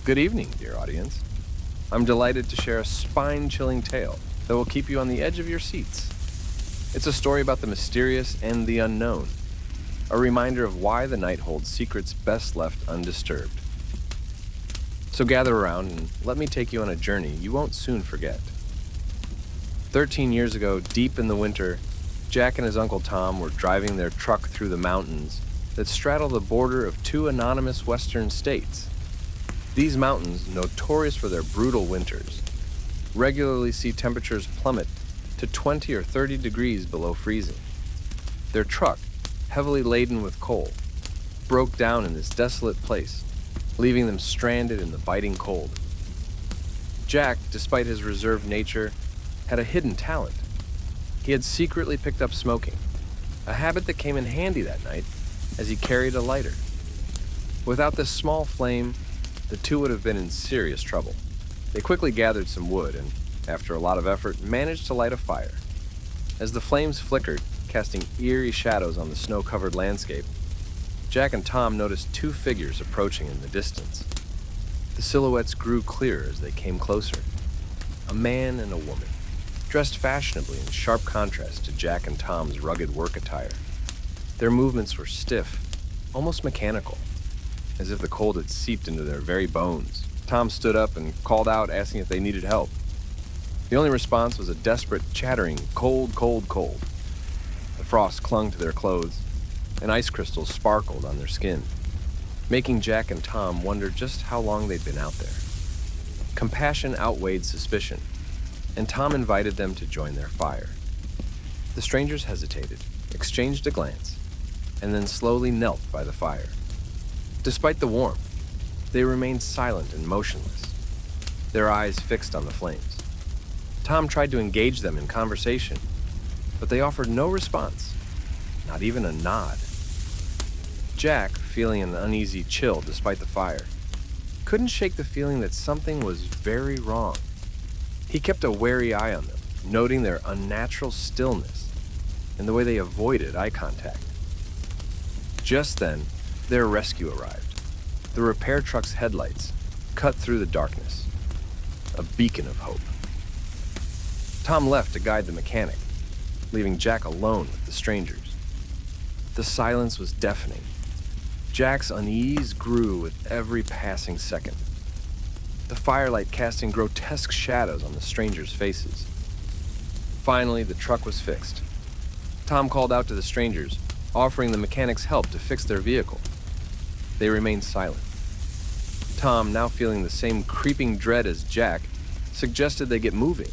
Good evening, dear audience. I'm delighted to share a spine-chilling tale that will keep you on the edge of your seats. It's a story about the mysterious and the unknown, a reminder of why the night holds secrets best left undisturbed. So gather around and let me take you on a journey you won't soon forget. 13 years ago, deep in the winter, Jack and his Uncle Tom were driving their truck through the mountains that straddle the border of two anonymous western states. These mountains, notorious for their brutal winters, regularly see temperatures plummet to 20 or 30 degrees below freezing. Their truck, heavily laden with coal, broke down in this desolate place, leaving them stranded in the biting cold. Jack, despite his reserved nature, had a hidden talent. He had secretly picked up smoking, a habit that came in handy that night as he carried a lighter. Without this small flame, the two would have been in serious trouble. They quickly gathered some wood and, after a lot of effort, managed to light a fire. As the flames flickered, casting eerie shadows on the snow-covered landscape, Jack and Tom noticed two figures approaching in the distance. The silhouettes grew clearer as they came closer. A man and a woman, dressed fashionably in sharp contrast to Jack and Tom's rugged work attire. Their movements were stiff, almost mechanical, as if the cold had seeped into their very bones. Tom stood up and called out, asking if they needed help. The only response was a desperate chattering, cold, cold, cold. The frost clung to their clothes, and ice crystals sparkled on their skin, making Jack and Tom wonder just how long they'd been out there. Compassion outweighed suspicion, and Tom invited them to join their fire. The strangers hesitated, exchanged a glance, and then slowly knelt by the fire. Despite the warmth, they remained silent and motionless, their eyes fixed on the flames. Tom tried to engage them in conversation, but they offered no response, not even a nod. Jack, feeling an uneasy chill despite the fire, couldn't shake the feeling that something was very wrong. He kept a wary eye on them, noting their unnatural stillness and the way they avoided eye contact. Just then, their rescue arrived. The repair truck's headlights cut through the darkness, a beacon of hope. Tom left to guide the mechanic, leaving Jack alone with the strangers. The silence was deafening. Jack's unease grew with every passing second, the firelight casting grotesque shadows on the strangers' faces. Finally, the truck was fixed. Tom called out to the strangers, offering the mechanic's help to fix their vehicle. They remained silent. Tom, now feeling the same creeping dread as Jack, suggested they get moving.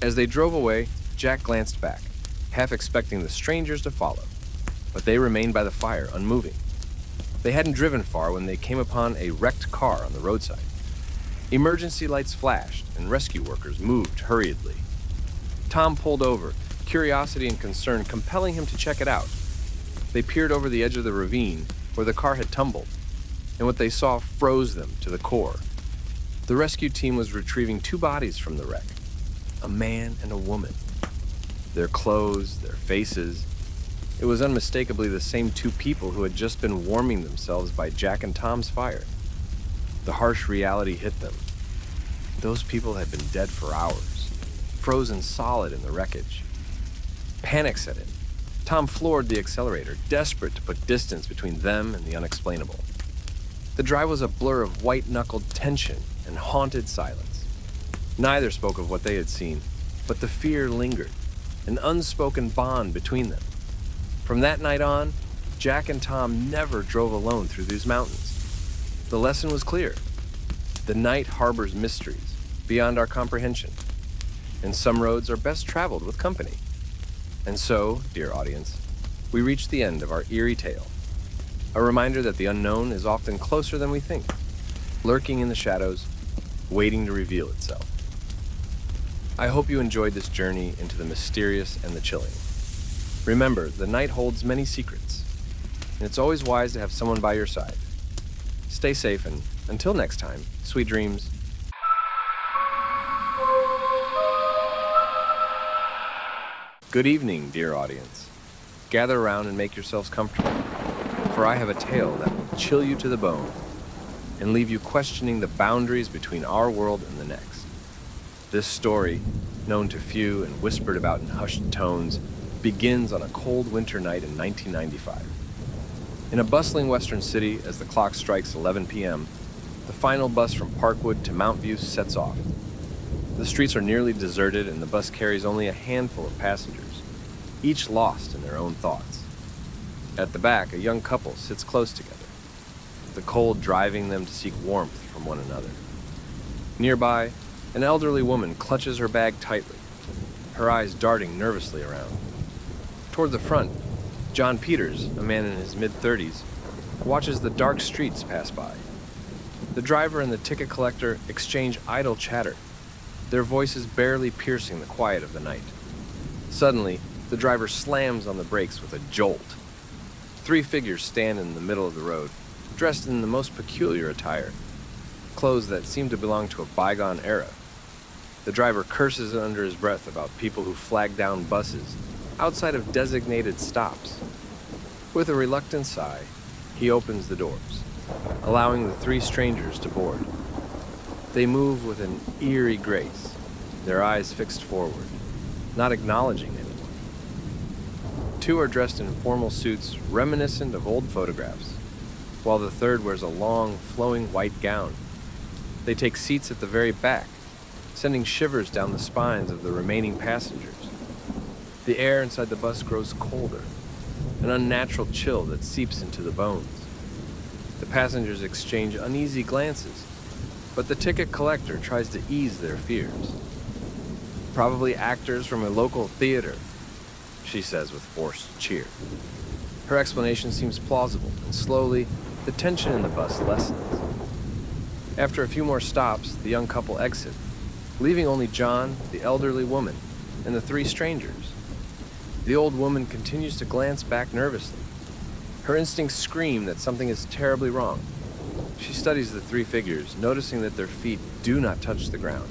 As they drove away, Jack glanced back, half expecting the strangers to follow, but they remained by the fire, unmoving. They hadn't driven far when they came upon a wrecked car on the roadside. Emergency lights flashed, and rescue workers moved hurriedly. Tom pulled over, curiosity and concern compelling him to check it out. They peered over the edge of the ravine where the car had tumbled, and what they saw froze them to the core. The rescue team was retrieving two bodies from the wreck, a man and a woman. Their clothes, their faces, it was unmistakably the same two people who had just been warming themselves by Jack and Tom's fire. The harsh reality hit them. Those people had been dead for hours, frozen solid in the wreckage. Panic set in. Tom floored the accelerator, desperate to put distance between them and the unexplainable. The drive was a blur of white-knuckled tension and haunted silence. Neither spoke of what they had seen, but the fear lingered, an unspoken bond between them. From that night on, Jack and Tom never drove alone through these mountains. The lesson was clear. The night harbors mysteries beyond our comprehension, and some roads are best traveled with company. And so, dear audience, we reach the end of our eerie tale, a reminder that the unknown is often closer than we think, lurking in the shadows, waiting to reveal itself. I hope you enjoyed this journey into the mysterious and the chilling. Remember, the night holds many secrets, and it's always wise to have someone by your side. Stay safe, and until next time, sweet dreams. Good evening, dear audience. Gather around and make yourselves comfortable, for I have a tale that will chill you to the bone. and leave you questioning the boundaries between our world and the next. This story, known to few and whispered about in hushed tones, begins on a cold winter night in 1995. In a bustling western city, as the clock strikes 11 p.m., the final bus from Parkwood to Mount View sets off. The streets are nearly deserted and the bus carries only a handful of passengers, each lost in their own thoughts. At the back, a young couple sits close together, the cold driving them to seek warmth from one another. Nearby, an elderly woman clutches her bag tightly, her eyes darting nervously around. Toward the front, John Peters, a man in his mid-30s, watches the dark streets pass by. The driver and the ticket collector exchange idle chatter, their voices barely piercing the quiet of the night. Suddenly, the driver slams on the brakes with a jolt. 3 figures stand in the middle of the road, dressed in the most peculiar attire, clothes that seem to belong to a bygone era. The driver curses under his breath about people who flag down buses outside of designated stops. With a reluctant sigh, he opens the doors, allowing the 3 strangers to board. They move with an eerie grace, their eyes fixed forward, not acknowledging anyone. 2 are dressed in formal suits reminiscent of old photographs, while the 3rd wears a long, flowing white gown. They take seats at the very back, sending shivers down the spines of the remaining passengers. The air inside the bus grows colder, an unnatural chill that seeps into the bones. The passengers exchange uneasy glances, but the ticket collector tries to ease their fears. "Probably actors from a local theater," she says with forced cheer. Her explanation seems plausible, and slowly, the tension in the bus lessens. After a few more stops, the young couple exit, leaving only John, the elderly woman, and the 3 strangers. The old woman continues to glance back nervously. Her instincts scream that something is terribly wrong. She studies the 3 figures, noticing that their feet do not touch the ground.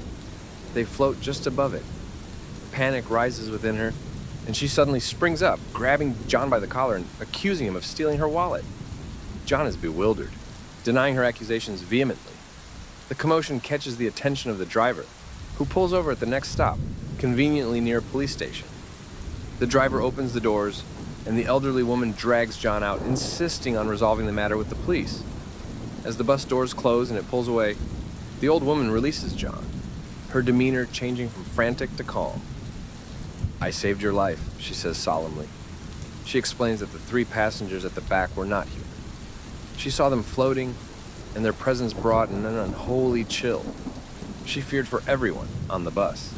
They float just above it. Panic rises within her, and she suddenly springs up, grabbing John by the collar and accusing him of stealing her wallet. John is bewildered, denying her accusations vehemently. The commotion catches the attention of the driver, who pulls over at the next stop, conveniently near a police station. The driver opens the doors, and the elderly woman drags John out, insisting on resolving the matter with the police. As the bus doors close and it pulls away, the old woman releases John, her demeanor changing from frantic to calm. "I saved your life," she says solemnly. She explains that the 3 passengers at the back were not human. She saw them floating, and their presence brought an unholy chill. She feared for everyone on the bus.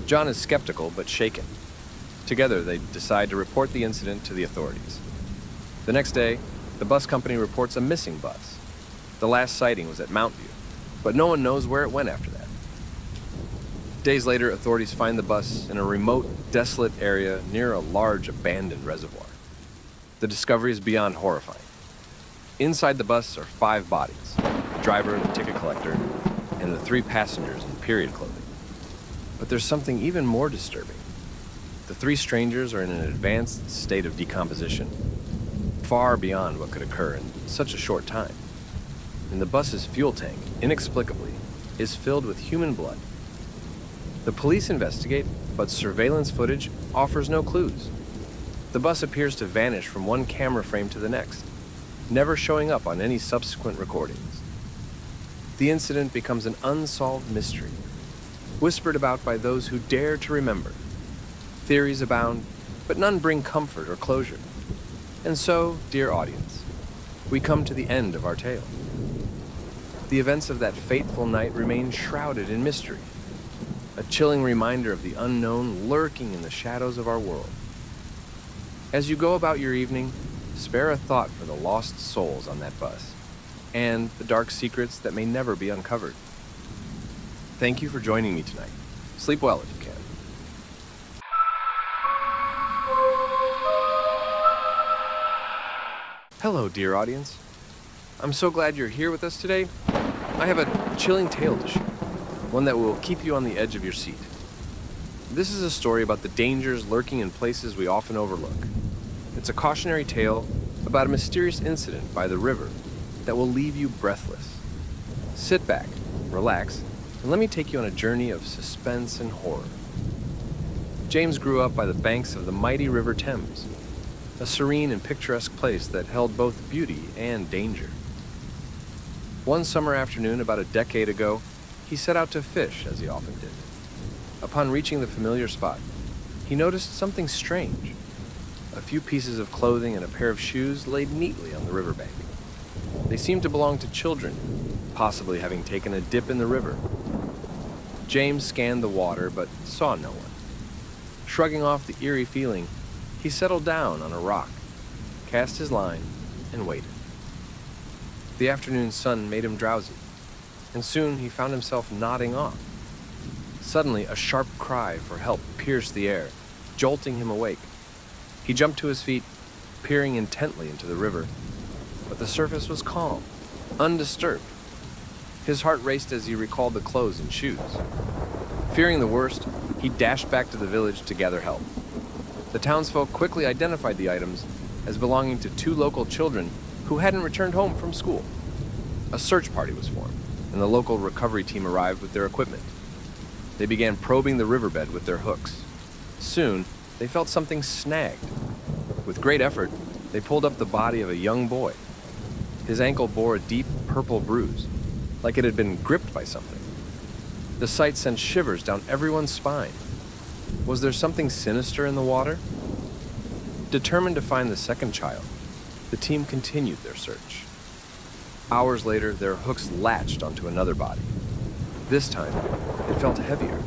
John is skeptical but shaken. Together, they decide to report the incident to the authorities. The next day, the bus company reports a missing bus. The last sighting was at Mount View, but no one knows where it went after that. Days later, authorities find the bus in a remote, desolate area near a large abandoned reservoir. The discovery is beyond horrifying. Inside the bus are 5 bodies: the driver, the ticket collector, and the 3 passengers in period clothing. But there's something even more disturbing. The 3 strangers are in an advanced state of decomposition, far beyond what could occur in such a short time. And the bus's fuel tank, inexplicably, is filled with human blood. The police investigate, but surveillance footage offers no clues. The bus appears to vanish from one camera frame to the next, never showing up on any subsequent recordings. The incident becomes an unsolved mystery, whispered about by those who dare to remember. Theories abound, but none bring comfort or closure. And so, dear audience, we come to the end of our tale. The events of that fateful night remain shrouded in mystery, a chilling reminder of the unknown lurking in the shadows of our world. As you go about your evening, spare a thought for the lost souls on that bus, and the dark secrets that may never be uncovered. Thank you for joining me tonight. Sleep well if you can. Hello, dear audience. I'm so glad you're here with us today. I have a chilling tale to share, one that will keep you on the edge of your seat. This is a story about the dangers lurking in places we often overlook. It's a cautionary tale about a mysterious incident by the river that will leave you breathless. Sit back, relax, and let me take you on a journey of suspense and horror. James grew up by the banks of the mighty River Thames, a serene and picturesque place that held both beauty and danger. One summer afternoon about a decade ago, he set out to fish, as he often did. Upon reaching the familiar spot, he noticed something strange. A few pieces of clothing and a pair of shoes laid neatly on the riverbank. They seemed to belong to children, possibly having taken a dip in the river. James scanned the water but saw no one. Shrugging off the eerie feeling, he settled down on a rock, cast his line, and waited. The afternoon sun made him drowsy, and soon he found himself nodding off. Suddenly, a sharp cry for help pierced the air, jolting him awake. He jumped to his feet, peering intently into the river, but the surface was calm, undisturbed. His heart raced as he recalled the clothes and shoes. Fearing the worst, he dashed back to the village to gather help. The townsfolk quickly identified the items as belonging to two local children who hadn't returned home from school. A search party was formed, and the local recovery team arrived with their equipment. They began probing the riverbed with their hooks. Soon, they felt something snagged. With great effort, they pulled up the body of a young boy. His ankle bore a deep purple bruise, like it had been gripped by something. The sight sent shivers down everyone's spine. Was there something sinister in the water? Determined to find the second child, the team continued their search. Hours later, their hooks latched onto another body. This time, it felt heavier,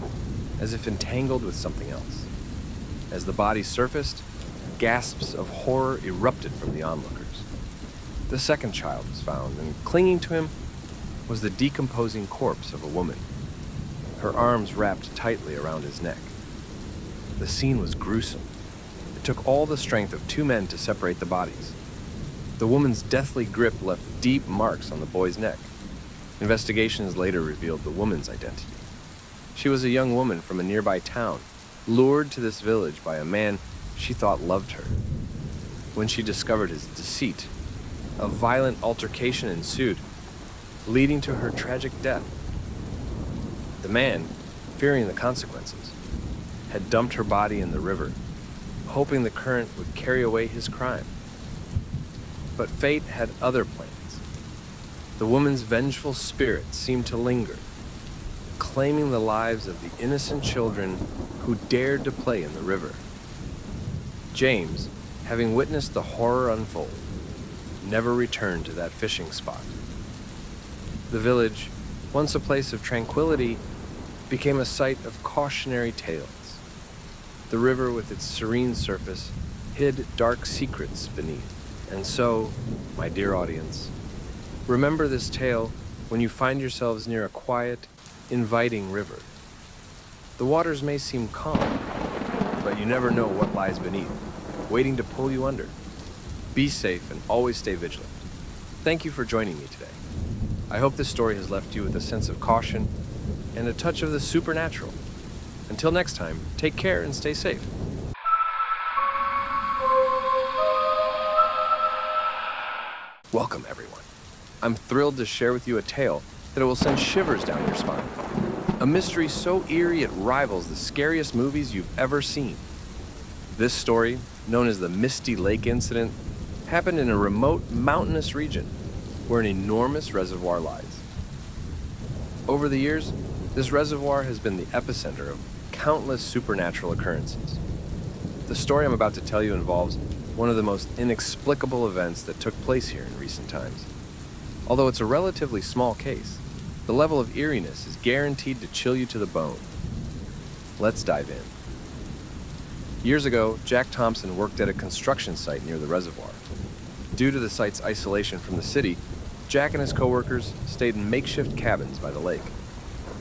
as if entangled with something else. As the body surfaced, gasps of horror erupted from the onlookers. The second child was found, and clinging to him was the decomposing corpse of a woman, her arms wrapped tightly around his neck. The scene was gruesome. It took all the strength of two men to separate the bodies. The woman's deathly grip left deep marks on the boy's neck. Investigations later revealed the woman's identity. She was a young woman from a nearby town, lured to this village by a man she thought loved her. When she discovered his deceit, a violent altercation ensued, leading to her tragic death. The man, fearing the consequences, had dumped her body in the river, hoping the current would carry away his crime. But fate had other plans. The woman's vengeful spirit seemed to linger, claiming the lives of the innocent children who dared to play in the river. James, having witnessed the horror unfold, never returned to that fishing spot. The village, once a place of tranquility, became a site of cautionary tales. The river, with its serene surface, hid dark secrets beneath. And so, my dear audience, remember this tale when you find yourselves near a quiet, inviting river. The waters may seem calm, but you never know what lies beneath, waiting to pull you under. Be safe and always stay vigilant. Thank you for joining me today. I hope this story has left you with a sense of caution and a touch of the supernatural. Until next time, take care and stay safe. Welcome, everyone. I'm thrilled to share with you a tale that will send shivers down your spine. A mystery so eerie it rivals the scariest movies you've ever seen. This story, known as the Misty Lake Incident, happened in a remote mountainous region where an enormous reservoir lies. Over the years, this reservoir has been the epicenter of countless supernatural occurrences. The story I'm about to tell you involves one of the most inexplicable events that took place here in recent times. Although it's a relatively small case, the level of eeriness is guaranteed to chill you to the bone. Let's dive in. Years ago, Jack Thompson worked at a construction site near the reservoir. Due to the site's isolation from the city, Jack and his coworkers stayed in makeshift cabins by the lake.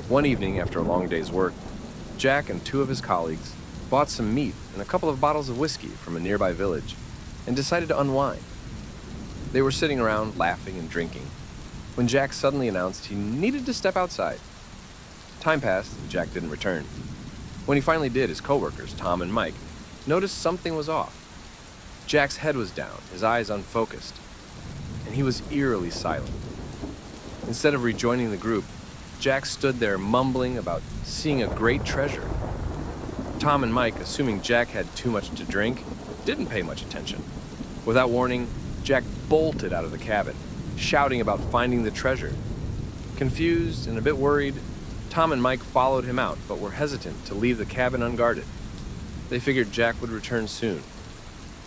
One evening, after a long day's work, Jack and two of his colleagues bought some meat and a couple of bottles of whiskey from a nearby village and decided to unwind. They were sitting around laughing and drinking when Jack suddenly announced he needed to step outside. Time passed and Jack didn't return. When he finally did, his coworkers, Tom and Mike, noticed something was off. Jack's head was down, his eyes unfocused. and he was eerily silent. Instead of rejoining the group, Jack stood there mumbling about seeing a great treasure. Tom and Mike, assuming Jack had too much to drink, didn't pay much attention. Without warning, Jack bolted out of the cabin, shouting about finding the treasure. Confused and a bit worried, Tom and Mike followed him out, but were hesitant to leave the cabin unguarded. They figured Jack would return soon,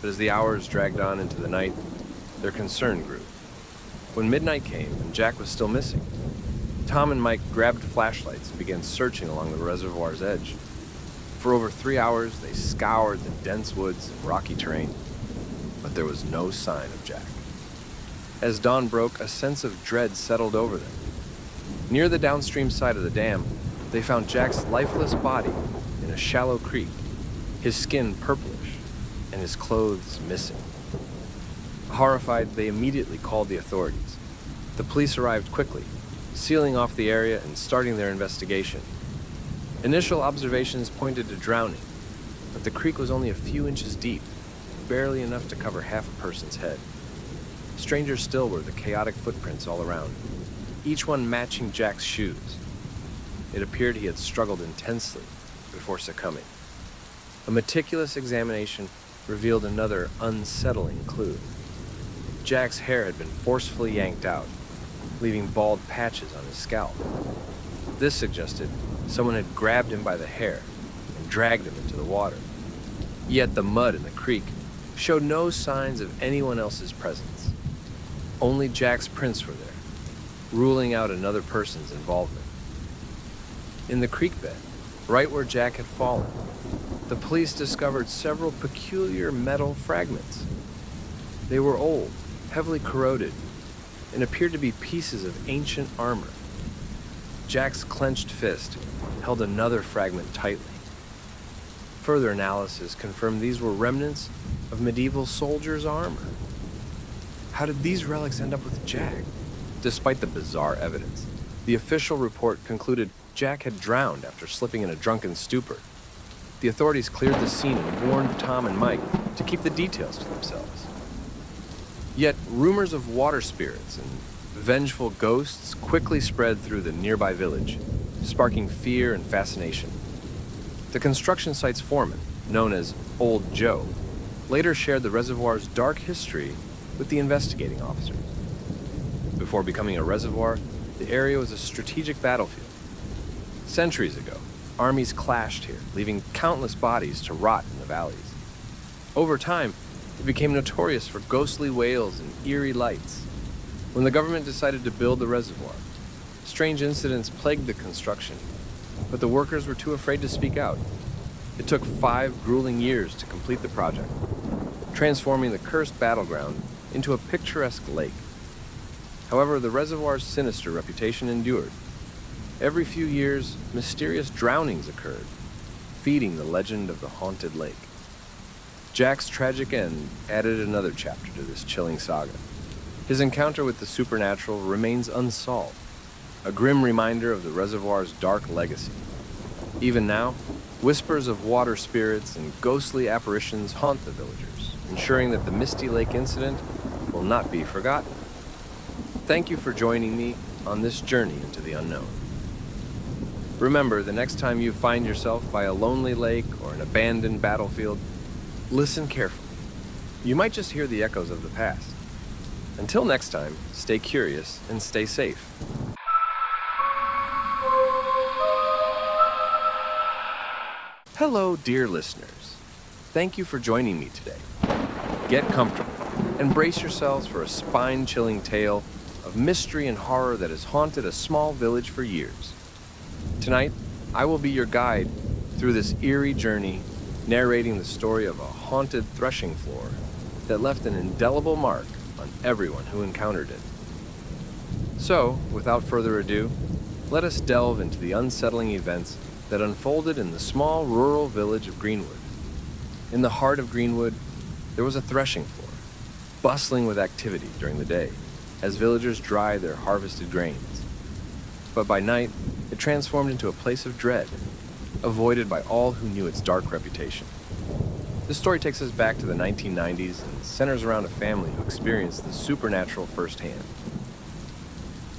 but as the hours dragged on into the night, their concern grew. When midnight came and Jack was still missing, Tom and Mike grabbed flashlights and began searching along the reservoir's edge. For over 3 hours, they scoured the dense woods and rocky terrain, but there was no sign of Jack. As dawn broke, a sense of dread settled over them. Near the downstream side of the dam, they found Jack's lifeless body in a shallow creek, his skin purplish and his clothes missing. Horrified, they immediately called the authorities. The police arrived quickly, sealing off the area and starting their investigation. Initial observations pointed to drowning, but the creek was only a few inches deep, barely enough to cover half a person's head. Stranger still were the chaotic footprints all around, each one matching Jack's shoes. It appeared he had struggled intensely before succumbing. A meticulous examination revealed another unsettling clue. Jack's hair had been forcefully yanked out, leaving bald patches on his scalp. This suggested someone had grabbed him by the hair and dragged him into the water. Yet the mud in the creek showed no signs of anyone else's presence. Only Jack's prints were there, ruling out another person's involvement. In the creek bed, right where Jack had fallen, the police discovered several peculiar metal fragments. They were old, heavily corroded, and appeared to be pieces of ancient armor. Jack's clenched fist held another fragment tightly. Further analysis confirmed these were remnants of medieval soldiers' armor. How did these relics end up with Jack? Despite the bizarre evidence, the official report concluded Jack had drowned after slipping in a drunken stupor. The authorities cleared the scene and warned Tom and Mike to keep the details to themselves. Yet rumors of water spirits and vengeful ghosts quickly spread through the nearby village, sparking fear and fascination. The construction site's foreman, known as Old Joe, later shared the reservoir's dark history with the investigating officers. Before becoming a reservoir, the area was a strategic battlefield. Centuries ago, armies clashed here, leaving countless bodies to rot in the valleys. Over time, it became notorious for ghostly wails and eerie lights. When the government decided to build the reservoir, strange incidents plagued the construction, but the workers were too afraid to speak out. It took 5 grueling years to complete the project, transforming the cursed battleground into a picturesque lake. However, the reservoir's sinister reputation endured. Every few years, mysterious drownings occurred, feeding the legend of the haunted lake. Jack's tragic end added another chapter to this chilling saga. His encounter with the supernatural remains unsolved, a grim reminder of the reservoir's dark legacy. Even now, whispers of water spirits and ghostly apparitions haunt the villagers, ensuring that the Misty Lake incident will not be forgotten. Thank you for joining me on this journey into the unknown. Remember, the next time you find yourself by a lonely lake or an abandoned battlefield, listen carefully. You might just hear the echoes of the past. Until next time, stay curious and stay safe. Hello, dear listeners. Thank you for joining me today. Get comfortable and brace yourselves for a spine-chilling tale of mystery and horror that has haunted a small village for years. Tonight, I will be your guide through this eerie journey, narrating the story of a haunted threshing floor that left an indelible mark on everyone who encountered it. So, without further ado, let us delve into the unsettling events that unfolded in the small rural village of Greenwood. In the heart of Greenwood, there was a threshing floor, bustling with activity during the day as villagers dried their harvested grains. But by night, it transformed into a place of dread, avoided by all who knew its dark reputation. This story takes us back to the 1990s and centers around a family who experienced the supernatural firsthand.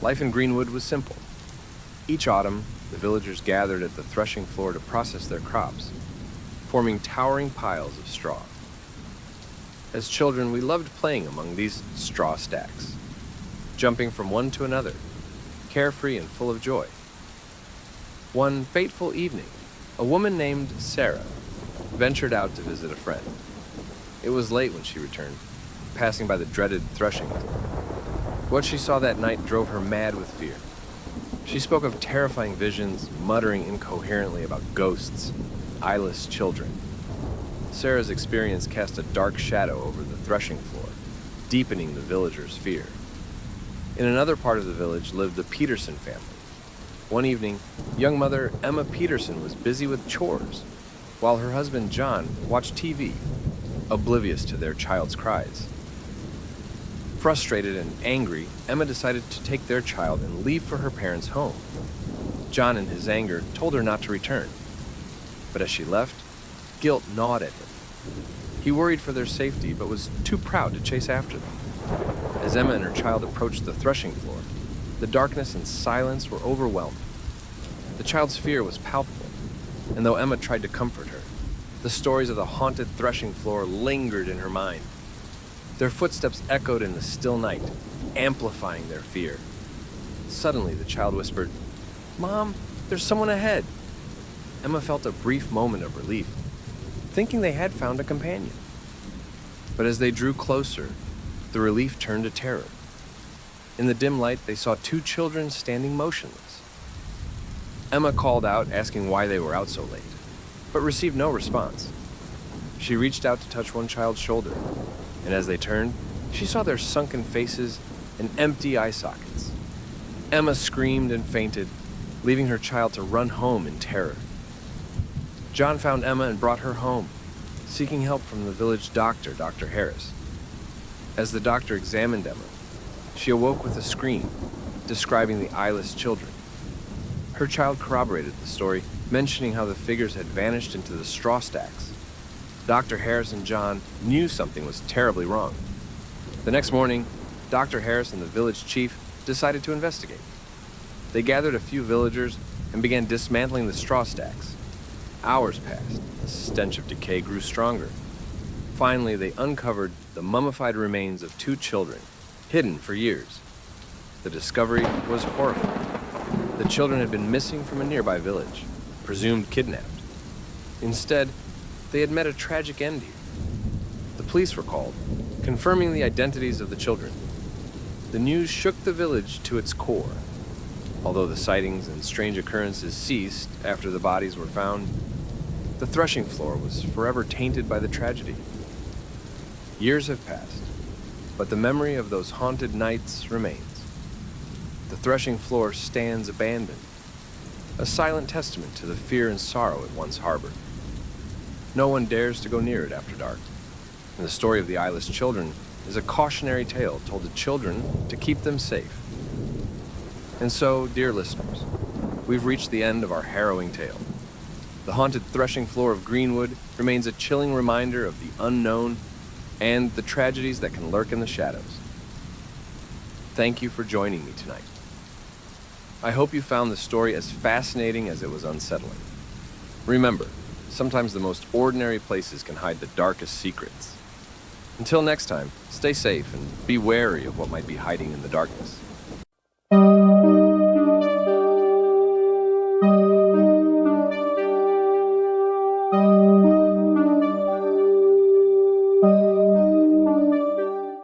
Life in Greenwood was simple. Each autumn, the villagers gathered at the threshing floor to process their crops, forming towering piles of straw. As children, we loved playing among these straw stacks, jumping from one to another, carefree and full of joy. One fateful evening, a woman named Sarah ventured out to visit a friend. It was late when she returned, passing by the dreaded threshing floor. What she saw that night drove her mad with fear. She spoke of terrifying visions, muttering incoherently about ghosts, eyeless children. Sarah's experience cast a dark shadow over the threshing floor, deepening the villagers' fear. In another part of the village lived the Peterson family. One evening, young mother Emma Peterson was busy with chores, while her husband John watched TV, oblivious to their child's cries. Frustrated and angry, Emma decided to take their child and leave for her parents' home. John, in his anger, told her not to return. But as she left, guilt gnawed at him. He worried for their safety, but was too proud to chase after them. As Emma and her child approached the threshing floor, the darkness and silence were overwhelming. The child's fear was palpable, and though Emma tried to comfort her, the stories of the haunted threshing floor lingered in her mind. Their footsteps echoed in the still night, amplifying their fear. Suddenly, the child whispered, "Mom, there's someone ahead." Emma felt a brief moment of relief, thinking they had found a companion. But as they drew closer, the relief turned to terror. In the dim light, they saw two children standing motionless. Emma called out, asking why they were out so late, but received no response. She reached out to touch one child's shoulder, and as they turned, she saw their sunken faces and empty eye sockets. Emma screamed and fainted, leaving her child to run home in terror. John found Emma and brought her home, seeking help from the village doctor, Dr. Harris. As the doctor examined Emma, she awoke with a scream, describing the eyeless children. Her child corroborated the story, mentioning how the figures had vanished into the straw stacks. Dr. Harris and John knew something was terribly wrong. The next morning, Dr. Harris and the village chief decided to investigate. They gathered a few villagers and began dismantling the straw stacks. Hours passed. The stench of decay grew stronger. Finally, they uncovered the mummified remains of two children, hidden for years. The discovery was horrifying. The children had been missing from a nearby village, presumed kidnapped. Instead, they had met a tragic end here. The police were called, confirming the identities of the children. The news shook the village to its core. Although the sightings and strange occurrences ceased after the bodies were found, the threshing floor was forever tainted by the tragedy. Years have passed, but the memory of those haunted nights remains. The threshing floor stands abandoned, a silent testament to the fear and sorrow it once harbored. No one dares to go near it after dark, and the story of the eyeless children is a cautionary tale told to children to keep them safe. And so, dear listeners, we've reached the end of our harrowing tale. The haunted threshing floor of Greenwood remains a chilling reminder of the unknown and the tragedies that can lurk in the shadows. Thank you for joining me tonight. I hope you found the story as fascinating as it was unsettling. Remember, sometimes the most ordinary places can hide the darkest secrets. Until next time, stay safe and be wary of what might be hiding in the darkness.